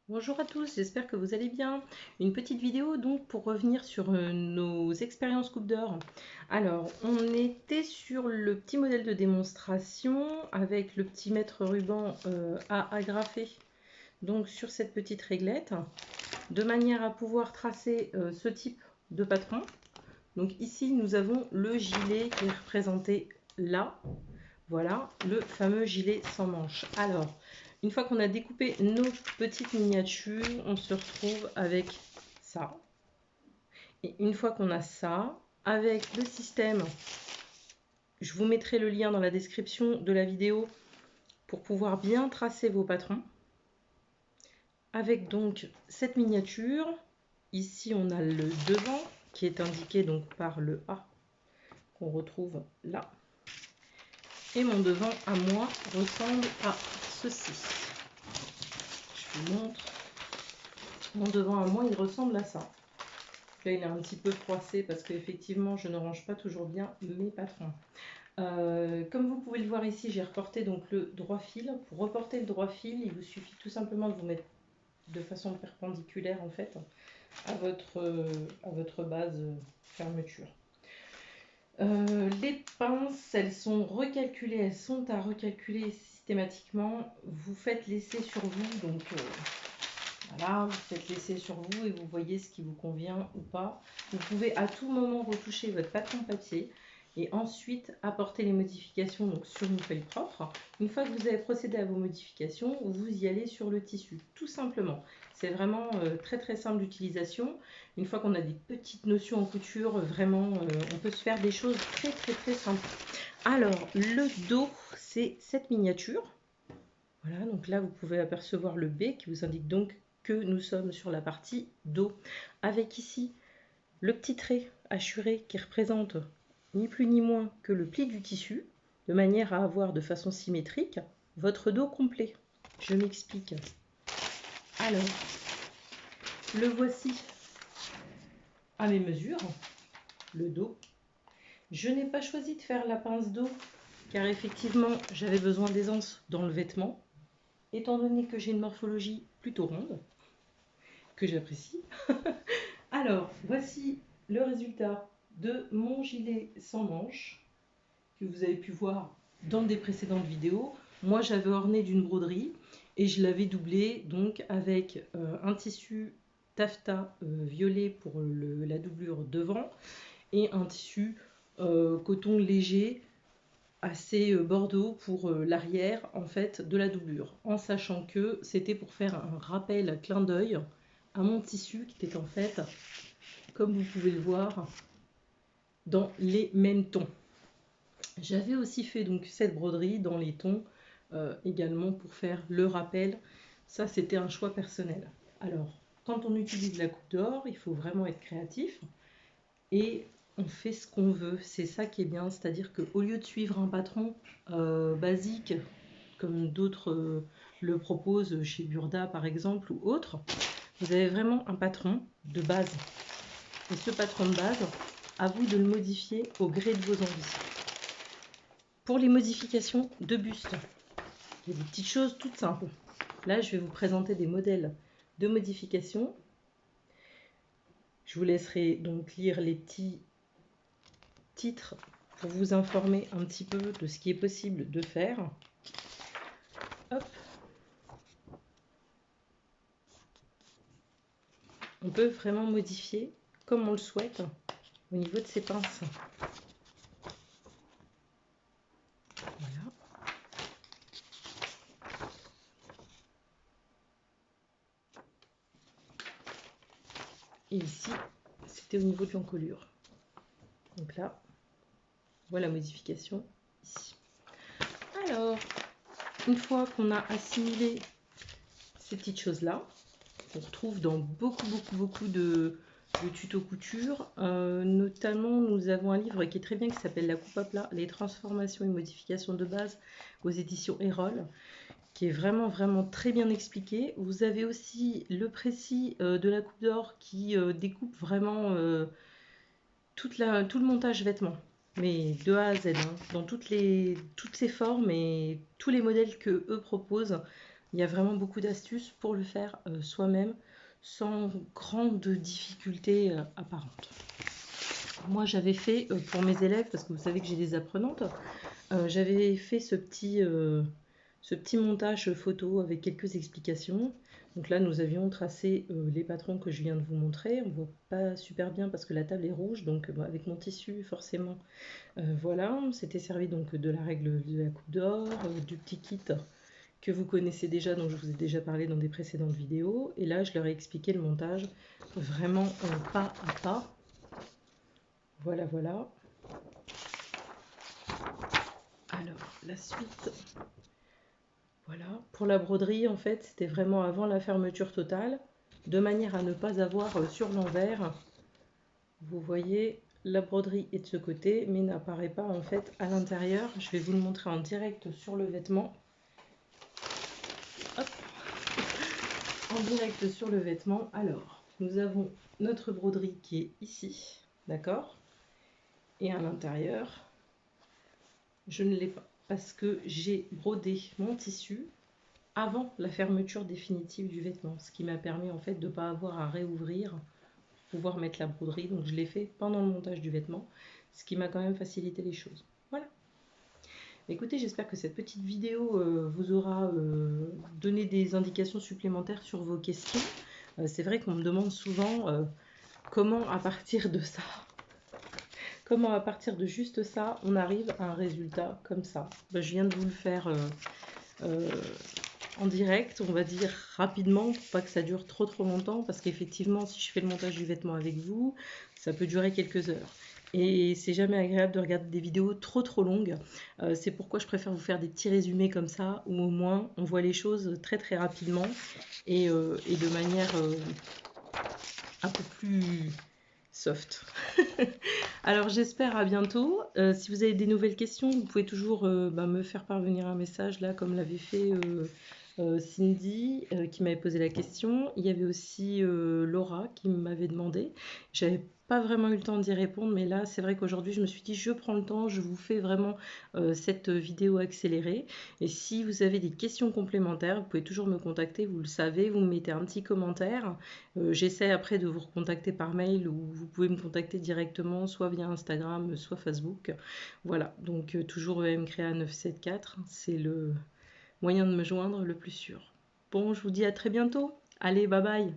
Bonjour à tous, j'espère que vous allez bien. Une petite vidéo donc pour revenir sur nos expériences Coupe d'Or. Alors, on était sur le petit modèle de démonstration avec le petit mètre ruban à agrafer donc sur cette petite réglette de manière à pouvoir tracer ce type de patron. Donc ici, nous avons le gilet qui est représenté là. Voilà, le fameux gilet sans manches. Alors, une fois qu'on a découpé nos petites miniatures, on se retrouve avec ça. Et une fois qu'on a ça, avec le système, je vous mettrai le lien dans la description de la vidéo pour pouvoir bien tracer vos patrons. Avec donc cette miniature, ici on a le devant qui est indiqué donc par le A qu'on retrouve là. Et mon devant à moi ressemble à ceci. Je vous montre. Mon devant à moi, il ressemble à ça. Là, il est un petit peu froissé parce qu'effectivement, je ne range pas toujours bien mes patrons. Comme vous pouvez le voir ici, j'ai reporté donc le droit fil. Pour reporter le droit fil, il vous suffit tout simplement de vous mettre de façon perpendiculaire en fait à votre base fermeture. Les pinces, elles sont recalculées, elles sont à recalculer systématiquement. Vous faites l'essai sur vous, donc voilà, vous faites l'essai sur vous et vous voyez ce qui vous convient ou pas. Vous pouvez à tout moment retoucher votre patron papier et ensuite apporter les modifications donc, sur une feuille propre. Une fois que vous avez procédé à vos modifications, vous y allez sur le tissu, tout simplement. C'est vraiment très très simple d'utilisation. Une fois qu'on a des petites notions en couture, vraiment, on peut se faire des choses très très très simples. Alors, le dos, c'est cette miniature. Voilà, donc là, vous pouvez apercevoir le B qui vous indique donc que nous sommes sur la partie dos. Avec ici le petit trait hachuré qui représente ni plus ni moins que le pli du tissu, de manière à avoir de façon symétrique votre dos complet. Je m'explique. Alors, le voici à mes mesures, le dos. Je n'ai pas choisi de faire la pince dos car effectivement j'avais besoin d'aisance dans le vêtement, étant donné que j'ai une morphologie plutôt ronde, que j'apprécie. Alors, voici le résultat de mon gilet sans manches que vous avez pu voir dans des précédentes vidéos. Moi, j'avais orné d'une broderie et je l'avais doublé donc avec un tissu taffetas violet pour la doublure devant et un tissu coton léger assez bordeaux pour l'arrière en fait de la doublure, en sachant que c'était pour faire un rappel clin d'œil à mon tissu qui était en fait, comme vous pouvez le voir, dans les mêmes tons. J'avais aussi fait donc cette broderie dans les tons également pour faire le rappel. Ça, c'était un choix personnel. Alors, quand on utilise la coupe d'or, il faut vraiment être créatif et on fait ce qu'on veut. C'est ça qui est bien, c'est-à-dire qu'au lieu de suivre un patron basique, comme d'autres le proposent chez Burda par exemple ou autre, vous avez vraiment un patron de base. Et ce patron de base, à vous de le modifier au gré de vos envies. Pour les modifications de buste, il y a des petites choses toutes simples. Là, je vais vous présenter des modèles de modification. Je vous laisserai donc lire les petits titres pour vous informer un petit peu de ce qui est possible de faire. Hop. On peut vraiment modifier comme on le souhaite au niveau de ces pinces. Voilà. Et ici, c'était au niveau de l'encolure. Donc là, voilà la modification ici. Alors, une fois qu'on a assimilé ces petites choses-là, qu'on retrouve dans beaucoup de tutos couture, notamment nous avons un livre qui est très bien qui s'appelle La coupe à plat, les transformations et modifications de base aux éditions Erol, qui est vraiment très bien expliqué. Vous avez aussi le précis de la coupe d'or qui découpe vraiment tout le montage vêtements, mais de A à Z, hein, dans toutes ces formes et tous les modèles que eux proposent. Il y a vraiment beaucoup d'astuces pour le faire soi-même sans grande difficulté apparente. Moi, j'avais fait pour mes élèves, parce que vous savez que j'ai des apprenantes, j'avais fait ce petit montage photo avec quelques explications. Donc là, nous avions tracé les patrons que je viens de vous montrer. On ne voit pas super bien parce que la table est rouge, donc avec mon tissu, forcément, voilà. On s'était servi donc de la règle de la coupe d'or, du petit kit que vous connaissez déjà, dont je vous ai déjà parlé dans des précédentes vidéos. Et là, je leur ai expliqué le montage vraiment pas à pas. Voilà, voilà. Alors, la suite. Voilà. Pour la broderie, en fait, c'était vraiment avant la fermeture totale, de manière à ne pas avoir sur l'envers. Vous voyez, la broderie est de ce côté, mais n'apparaît pas en fait à l'intérieur. Je vais vous le montrer en direct sur le vêtement. Hop. En direct sur le vêtement. Alors, nous avons notre broderie qui est ici, d'accord? Et à l'intérieur, je ne l'ai pas parce que j'ai brodé mon tissu avant la fermeture définitive du vêtement, ce qui m'a permis en fait de ne pas avoir à réouvrir pour pouvoir mettre la broderie. Donc je l'ai fait pendant le montage du vêtement, ce qui m'a quand même facilité les choses. Voilà. Écoutez, j'espère que cette petite vidéo vous aura donné des indications supplémentaires sur vos questions. C'est vrai qu'on me demande souvent comment à partir de ça, comment à partir de juste ça, on arrive à un résultat comme ça. Ben, je viens de vous le faire en direct, on va dire rapidement, pour pas que ça dure trop longtemps, parce qu'effectivement, si je fais le montage du vêtement avec vous, ça peut durer quelques heures. Et c'est jamais agréable de regarder des vidéos trop longues. C'est pourquoi je préfère vous faire des petits résumés comme ça, où au moins on voit les choses très rapidement et de manière un peu plus soft. Alors j'espère à bientôt. Si vous avez des nouvelles questions, vous pouvez toujours me faire parvenir un message là, comme l'avait fait Cindy qui m'avait posé la question. Il y avait aussi Laura qui m'avait demandé. J'avais pas vraiment eu le temps d'y répondre, mais là c'est vrai qu'aujourd'hui je me suis dit je prends le temps, je vous fais vraiment cette vidéo accélérée. Et si vous avez des questions complémentaires, vous pouvez toujours me contacter, vous le savez, vous me mettez un petit commentaire. J'essaie après de vous recontacter par mail ou vous pouvez me contacter directement, soit via Instagram, soit Facebook. Voilà, donc toujours EMCrea974, c'est le moyen de me joindre le plus sûr. Bon, je vous dis à très bientôt. Allez, bye bye.